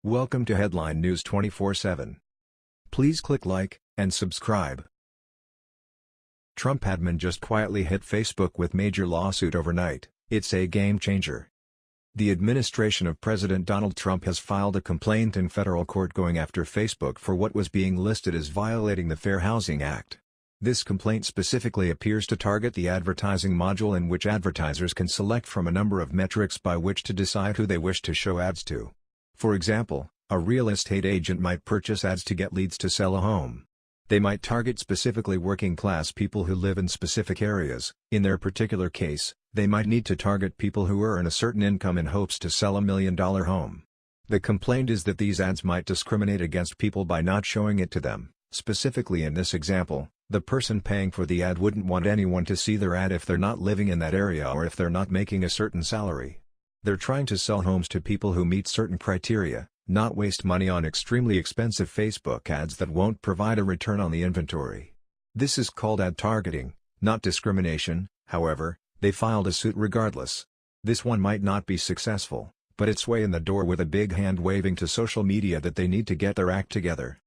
Welcome to Headline News 24/7. Please click like and subscribe. Trump admin just quietly hit Facebook with major lawsuit overnight. It's a game changer. The administration of President Donald Trump has filed a complaint in federal court going after Facebook for what was being listed as violating the Fair Housing Act. This complaint specifically appears to target the advertising module in which advertisers can select from a number of metrics by which to decide who they wish to show ads to. For example, a real estate agent might purchase ads to get leads to sell a home. They might target specifically working-class people who live in specific areas. In their particular case, they might need to target people who earn a certain income in hopes to sell $1 million home. The complaint is that these ads might discriminate against people by not showing it to them. Specifically in this example, the person paying for the ad wouldn't want anyone to see their ad if they're not living in that area or if they're not making a certain salary. They're trying to sell homes to people who meet certain criteria, not waste money on extremely expensive Facebook ads that won't provide a return on the inventory. This is called ad targeting, not discrimination. However, they filed a suit regardless. This one might not be successful, but it's way in the door with a big hand waving to social media that they need to get their act together.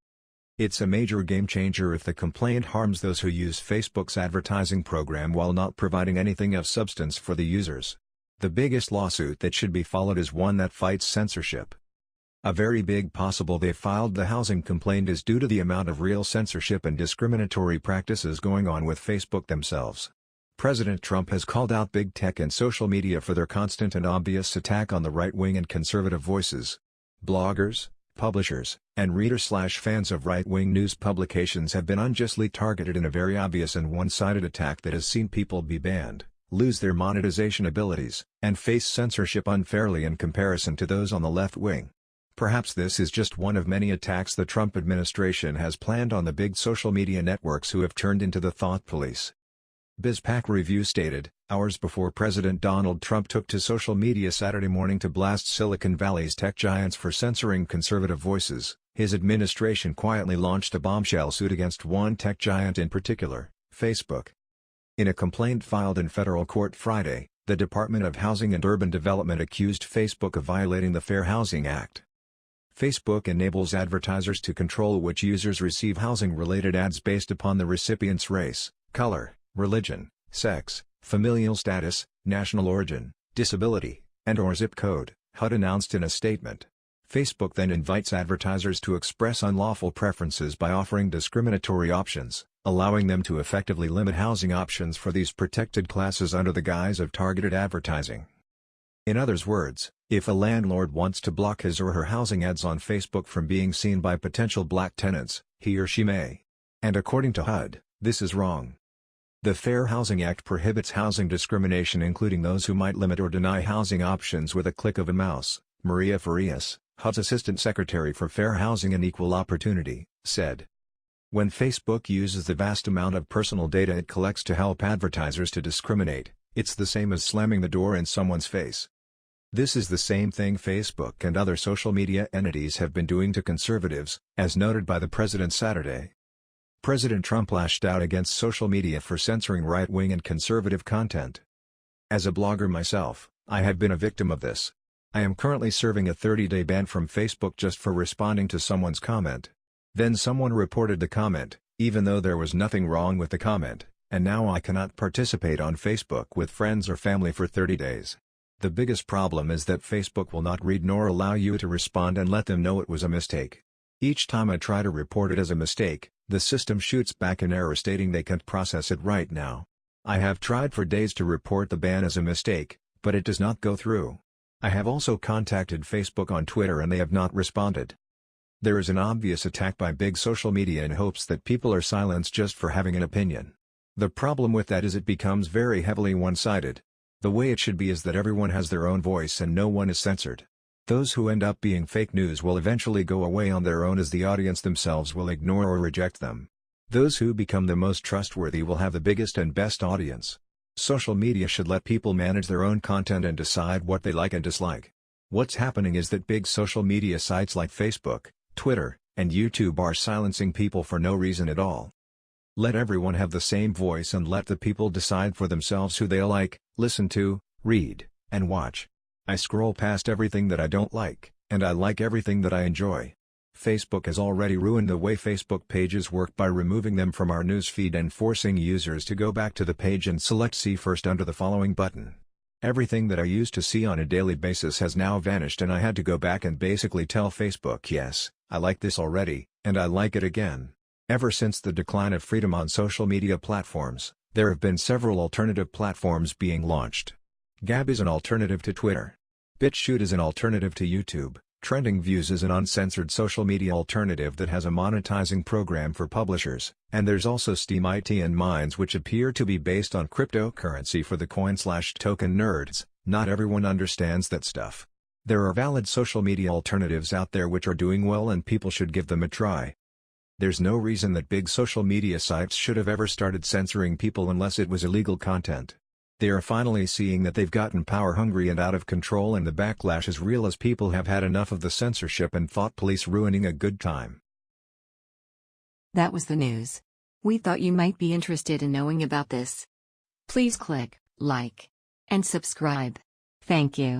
It's a major game changer if the complaint harms those who use Facebook's advertising program while not providing anything of substance for the users. The biggest lawsuit that should be followed is one that fights censorship. A very big possible they filed the housing complaint is due to the amount of real censorship and discriminatory practices going on with Facebook themselves. President Trump has called out big tech and social media for their constant and obvious attack on the right-wing and conservative voices. Bloggers, publishers, and readers/fans of right-wing news publications have been unjustly targeted in a very obvious and one-sided attack that has seen people be banned, lose their monetization abilities, and face censorship unfairly in comparison to those on the left wing. Perhaps this is just one of many attacks the Trump administration has planned on the big social media networks who have turned into the thought police. BizPac Review stated, hours before President Donald Trump took to social media Saturday morning to blast Silicon Valley's tech giants for censoring conservative voices, his administration quietly launched a bombshell suit against one tech giant in particular, Facebook. In a complaint filed in federal court Friday, the Department of Housing and Urban Development accused Facebook of violating the Fair Housing Act. Facebook enables advertisers to control which users receive housing-related ads based upon the recipient's race, color, religion, sex, familial status, national origin, disability, and/or zip code, HUD announced in a statement. Facebook then invites advertisers to express unlawful preferences by offering discriminatory options, allowing them to effectively limit housing options for these protected classes under the guise of targeted advertising. In other words, if a landlord wants to block his or her housing ads on Facebook from being seen by potential black tenants, he or she may. And according to HUD, this is wrong. The Fair Housing Act prohibits housing discrimination, including those who might limit or deny housing options with a click of a mouse, Maria Farias, HUD's Assistant Secretary for Fair Housing and Equal Opportunity, said. When Facebook uses the vast amount of personal data it collects to help advertisers to discriminate, it's the same as slamming the door in someone's face. This is the same thing Facebook and other social media entities have been doing to conservatives, as noted by the president Saturday. President Trump lashed out against social media for censoring right-wing and conservative content. As a blogger myself, I have been a victim of this. I am currently serving a 30-day ban from Facebook just for responding to someone's comment. Then someone reported the comment, even though there was nothing wrong with the comment, and now I cannot participate on Facebook with friends or family for 30 days. The biggest problem is that Facebook will not read nor allow you to respond and let them know it was a mistake. Each time I try to report it as a mistake, the system shoots back an error stating they can't process it right now. I have tried for days to report the ban as a mistake, but it does not go through. I have also contacted Facebook on Twitter and they have not responded. There is an obvious attack by big social media in hopes that people are silenced just for having an opinion. The problem with that is it becomes very heavily one-sided. The way it should be is that everyone has their own voice and no one is censored. Those who end up being fake news will eventually go away on their own as the audience themselves will ignore or reject them. Those who become the most trustworthy will have the biggest and best audience. Social media should let people manage their own content and decide what they like and dislike. What's happening is that big social media sites like Facebook, Twitter, and YouTube are silencing people for no reason at all. Let everyone have the same voice and let the people decide for themselves who they like, listen to, read, and watch. I scroll past everything that I don't like. and I like everything that I enjoy. Facebook has already ruined the way Facebook pages work by removing them from our news feed and forcing users to go back to the page and select See First under the following button. Everything that I used to see on a daily basis has now vanished, and I had to go back and basically tell Facebook, yes, I like this already, and I like it again. Ever since the decline of freedom on social media platforms, there have been several alternative platforms being launched. Gab is an alternative to Twitter. BitChute is an alternative to YouTube. Trending Views is an uncensored social media alternative that has a monetizing program for publishers, and there's also Steem IT and Minds, which appear to be based on cryptocurrency for the coin/token nerds. Not everyone understands that stuff. There are valid social media alternatives out there which are doing well, and people should give them a try. There's no reason that big social media sites should have ever started censoring people unless it was illegal content. They are finally seeing that they've gotten power-hungry and out of control, and the backlash is real as people have had enough of the censorship and thought police ruining a good time. That was the news. We thought you might be interested in knowing about this. Please click like and subscribe. Thank you.